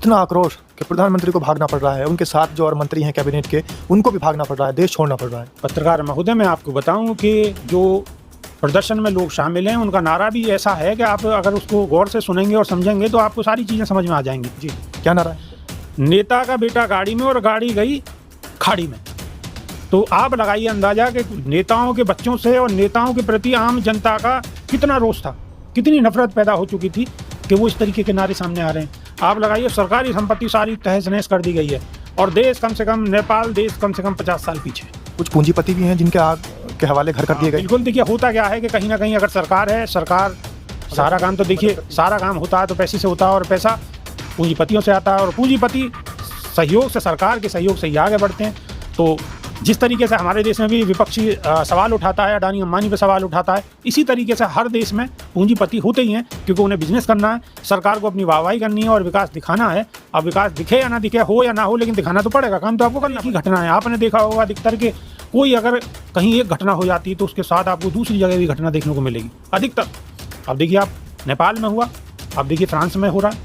इतना आक्रोश कि प्रधानमंत्री को भागना पड़ रहा है, उनके साथ जो और मंत्री हैं कैबिनेट के उनको भी भागना पड़ रहा है, देश छोड़ना पड़ रहा है। पत्रकार महोदय, मैं आपको बताऊं कि जो प्रदर्शन में लोग शामिल हैं उनका नारा भी ऐसा है कि आप अगर उसको गौर से सुनेंगे और समझेंगे तो आपको सारी चीज़ें समझ में आ जाएंगी। जी, क्या नारा है? नेता का बेटा गाड़ी में और गाड़ी गई खाड़ी में। तो आप लगाइए अंदाजा कि नेताओं के बच्चों से और नेताओं के प्रति आम जनता का कितना रोष था, कितनी नफरत पैदा हो चुकी थी कि वो इस तरीके के नारे सामने आ रहे हैं। आप लगाइए सरकारी संपत्ति सारी तहस नहस कर दी गई है और देश कम से कम, नेपाल देश कम से कम 50 साल पीछे। कुछ पूंजीपति भी हैं जिनके आग के हवाले घर कर दिए गए। बिल्कुल, देखिए होता क्या है कि कहीं ना कहीं अगर सरकार है, सरकार सारा काम तो देखिए सारा काम होता है तो पैसे से होता है और पैसा पूंजीपतियों से आता है और पूंजीपति सहयोग से, सरकार के सहयोग से ही आगे बढ़ते हैं। तो जिस तरीके से हमारे देश में भी विपक्षी सवाल उठाता है, अडानी अंबानी पे सवाल उठाता है, इसी तरीके से हर देश में पूंजीपति होते ही हैं क्योंकि उन्हें बिजनेस करना है, सरकार को अपनी वाहवाही करनी है और विकास दिखाना है। अब विकास दिखे या ना दिखे, हो या ना हो, लेकिन दिखाना तो पड़ेगा, काम तो आपको करना की घटना है। आपने देखा होगा अधिकतर के कोई अगर कहीं एक घटना हो जाती है तो उसके साथ आपको दूसरी जगह भी घटना देखने को मिलेगी अधिकतर। अब देखिए आप नेपाल में हुआ, अब देखिए फ्रांस में हो रहा है,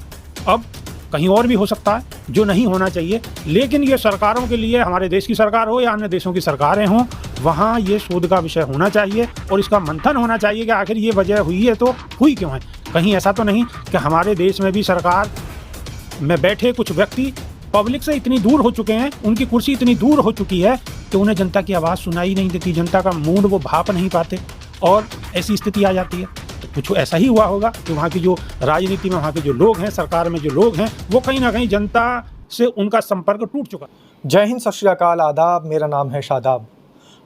अब कहीं और भी हो सकता है जो नहीं होना चाहिए। लेकिन ये सरकारों के लिए, हमारे देश की सरकार हो या अन्य देशों की सरकारें हों, वहाँ ये शोध का विषय होना चाहिए और इसका मंथन होना चाहिए कि आखिर ये वजह हुई है तो हुई क्यों है। कहीं ऐसा तो नहीं कि हमारे देश में भी सरकार में बैठे कुछ व्यक्ति पब्लिक से इतनी दूर हो चुके हैं, उनकी कुर्सी इतनी दूर हो चुकी है कि उन्हें जनता की आवाज़ सुनाई नहीं देती, जनता का मूड वो भाप नहीं पाते और ऐसी स्थिति आ जाती है। तो कुछ ऐसा ही हुआ होगा कि वहाँ की जो राजनीति में वहाँ के जो लोग हैं, सरकार में जो लोग हैं, वो कहीं ना कहीं जनता से उनका संपर्क टूट चुका। जय हिंद, सत श्री अकाल, आदाब। मेरा नाम है शादाब।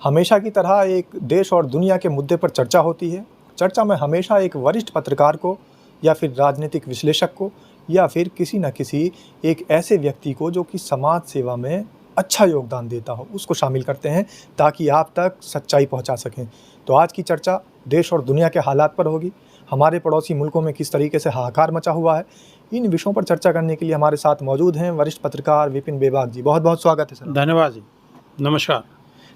हमेशा की तरह एक देश और दुनिया के मुद्दे पर चर्चा होती है। चर्चा में हमेशा एक वरिष्ठ पत्रकार को या फिर राजनीतिक विश्लेषक को या फिर किसी न किसी एक ऐसे व्यक्ति को जो कि समाज सेवा में अच्छा योगदान देता हो, उसको शामिल करते हैं ताकि आप तक सच्चाई पहुंचा सकें। तो आज की चर्चा देश और दुनिया के हालात पर होगी। हमारे पड़ोसी मुल्कों में किस तरीके से हाहाकार मचा हुआ है, इन विषयों पर चर्चा करने के लिए हमारे साथ मौजूद हैं वरिष्ठ पत्रकार विपिन बेबाक जी। बहुत बहुत स्वागत है सर। धन्यवाद जी, नमस्कार।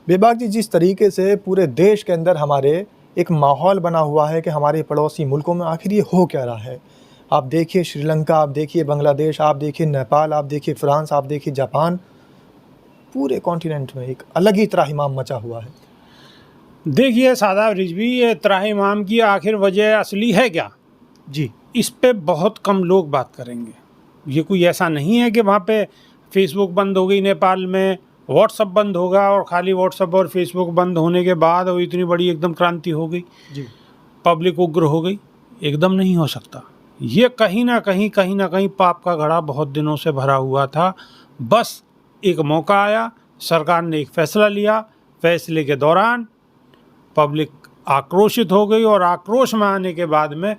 बेबाक जी, जिस तरीके से पूरे देश के अंदर हमारे एक माहौल बना हुआ है कि हमारे पड़ोसी मुल्कों में आखिर ये हो क्या रहा है। आप देखिए श्रीलंका, आप देखिए बांग्लादेश, आप देखिए नेपाल, आप देखिए फ्रांस, आप देखिए जापान, पूरे कॉन्टिनेंट में एक अलग ही त्राहिमाम मचा हुआ है। देखिए शादाब रिजवी, ये त्राहिमाम की आखिर वजह असली है क्या जी, इस पे बहुत कम लोग बात करेंगे। ये कोई ऐसा नहीं है कि वहाँ पे फेसबुक बंद हो गई नेपाल में, व्हाट्सअप बंद होगा और खाली व्हाट्सअप और फेसबुक बंद होने के बाद वो इतनी बड़ी एकदम क्रांति हो गई जी, पब्लिक उग्र हो गई। एकदम नहीं हो सकता। ये कहीं ना कहीं पाप का घड़ा बहुत दिनों से भरा हुआ था। बस एक मौका आया, सरकार ने एक फैसला लिया, फैसले के दौरान पब्लिक आक्रोशित हो गई और आक्रोश में आने के बाद में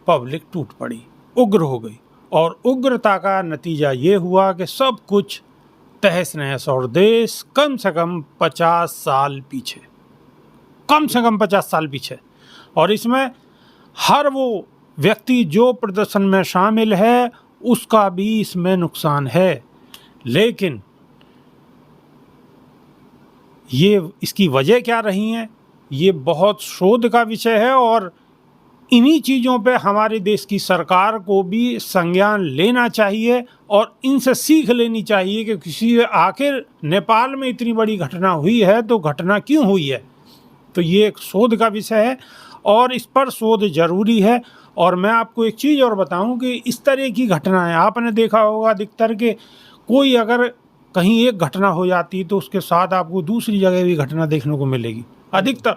पब्लिक टूट पड़ी, उग्र हो गई और उग्रता का नतीजा ये हुआ कि सब कुछ तहस नहस और देश कम से कम 50 साल पीछे, कम से कम 50 साल पीछे। और इसमें हर वो व्यक्ति जो प्रदर्शन में शामिल है उसका भी इसमें नुकसान है। लेकिन ये इसकी वजह क्या रही है, ये बहुत शोध का विषय है और इन्हीं चीज़ों पे हमारे देश की सरकार को भी संज्ञान लेना चाहिए और इनसे सीख लेनी चाहिए कि किसी आखिर नेपाल में इतनी बड़ी घटना हुई है तो घटना क्यों हुई है। तो ये एक शोध का विषय है और इस पर शोध ज़रूरी है। और मैं आपको एक चीज़ और बताऊं कि इस तरह की घटनाएं आपने देखा होगा अधिकतर के कोई अगर कहीं एक घटना हो जाती तो उसके साथ आपको दूसरी जगह भी घटना देखने को मिलेगी अधिकतर।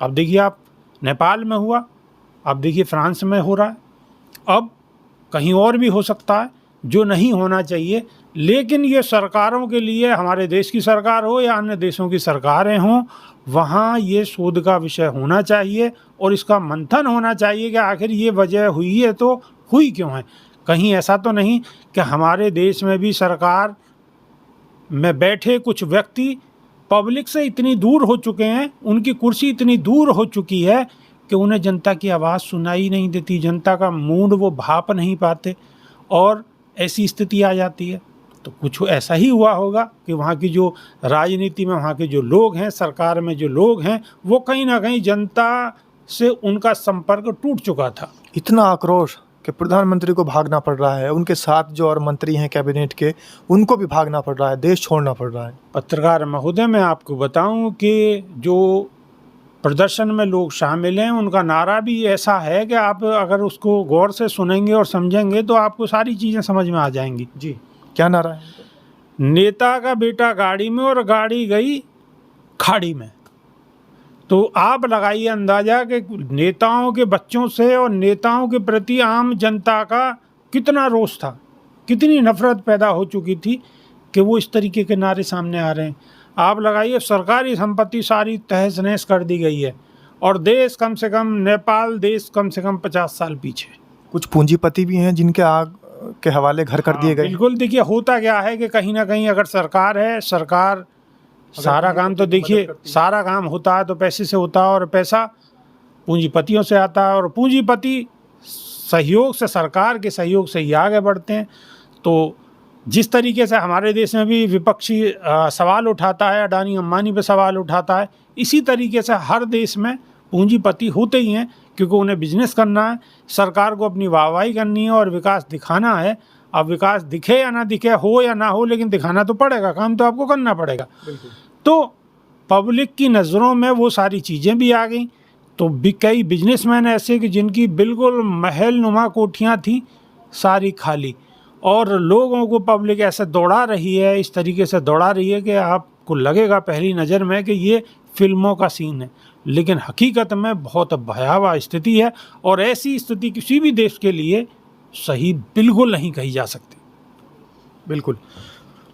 अब देखिए आप नेपाल में हुआ, अब देखिए फ्रांस में हो रहा है, अब कहीं और भी हो सकता है जो नहीं होना चाहिए। लेकिन ये सरकारों के लिए, हमारे देश की सरकार हो या अन्य देशों की सरकारें हों, वहाँ ये शोध का विषय होना चाहिए और इसका मंथन होना चाहिए कि आखिर ये वजह हुई है तो हुई क्यों है। कहीं ऐसा तो नहीं कि हमारे देश में भी सरकार में बैठे कुछ व्यक्ति पब्लिक से इतनी दूर हो चुके हैं, उनकी कुर्सी इतनी दूर हो चुकी है कि उन्हें जनता की आवाज़ सुनाई नहीं देती, जनता का मूड वो भाप नहीं पाते और ऐसी स्थिति आ जाती है। तो कुछ ऐसा ही हुआ होगा कि वहाँ की जो राजनीति में वहाँ के जो लोग हैं, सरकार में जो लोग हैं, वो कहीं ना कहीं जनता से उनका संपर्क टूट चुका था। इतना आक्रोश कि प्रधानमंत्री को भागना पड़ रहा है, उनके साथ जो और मंत्री हैं कैबिनेट के, उनको भी भागना पड़ रहा है, देश छोड़ना पड़ रहा है। पत्रकार महोदय, मैं आपको बताऊं कि जो प्रदर्शन में लोग शामिल हैं उनका नारा भी ऐसा है कि आप अगर उसको गौर से सुनेंगे और समझेंगे तो आपको सारी चीज़ें समझ में आ जाएंगी। जी, क्या नारा है? नेता का बेटा गाड़ी में और गाड़ी गई खाड़ी में। तो आप लगाइए अंदाज़ा कि नेताओं के बच्चों से और नेताओं के प्रति आम जनता का कितना रोष था, कितनी नफरत पैदा हो चुकी थी कि वो इस तरीके के नारे सामने आ रहे हैं। आप लगाइए सरकारी संपत्ति सारी तहस नहस कर दी गई है और देश कम से कम, नेपाल देश कम से कम 50 साल पीछे। कुछ पूंजीपति भी हैं जिनके आग के हवाले घर कर दिए गए। बिल्कुल। देखिए होता क्या है कि कहीं ना कहीं अगर सरकार है, सरकार सारा काम तो देखिए सारा काम होता है तो पैसे से होता है और पैसा पूंजीपतियों से आता है और पूंजीपति सहयोग से, सरकार के सहयोग से ही आगे बढ़ते हैं। तो जिस तरीके से हमारे देश में भी विपक्षी सवाल उठाता है, अडानी अंबानी पे सवाल उठाता है, इसी तरीके से हर देश में पूंजीपति होते ही हैं क्योंकि उन्हें बिजनेस करना है, सरकार को अपनी वाहवाही करनी है और विकास दिखाना है। अब विकास दिखे या ना दिखे, हो या ना हो, लेकिन दिखाना तो पड़ेगा, काम तो आपको करना पड़ेगा। तो पब्लिक की नज़रों में वो सारी चीज़ें भी आ गई। तो कई बिजनेसमैन ऐसे कि जिनकी बिल्कुल महल नुमा कोठियाँ थी सारी खाली, और लोगों को पब्लिक ऐसे दौड़ा रही है, इस तरीके से दौड़ा रही है कि आपको लगेगा पहली नज़र में कि ये फिल्मों का सीन है, लेकिन हकीकत में बहुत भयावह स्थिति है और ऐसी स्थिति किसी भी देश के लिए सही बिल्कुल नहीं कही जा सकती। बिल्कुल।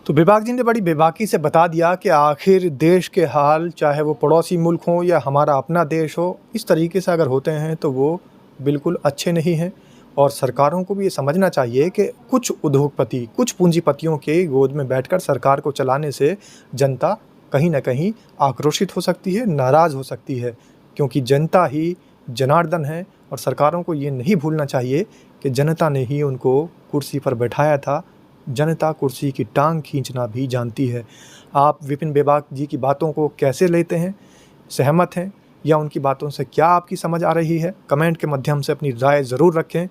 तो बेबाक जी ने बड़ी बेबाकी से बता दिया कि आखिर देश के हाल, चाहे वो पड़ोसी मुल्क हो या हमारा अपना देश हो, इस तरीके से अगर होते हैं तो वो बिल्कुल अच्छे नहीं हैं। और सरकारों को भी ये समझना चाहिए कि कुछ उद्योगपति, कुछ पूंजीपतियों के गोद में बैठकर सरकार को चलाने से जनता कहीं ना कहीं आक्रोशित हो सकती है, नाराज़ हो सकती है, क्योंकि जनता ही जनार्दन है। और सरकारों को ये नहीं भूलना चाहिए कि जनता ने ही उनको कुर्सी पर बैठाया था। जनता कुर्सी की टांग खींचना भी जानती है। आप विपिन बेबाक जी की बातों को कैसे लेते हैं? सहमत हैं या उनकी बातों से क्या आपकी समझ आ रही है? कमेंट के माध्यम से अपनी राय ज़रूर रखें।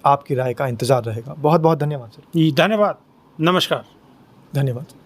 आपकी राय का इंतज़ार रहेगा। बहुत बहुत धन्यवाद सर। धन्यवाद। नमस्कार। धन्यवाद।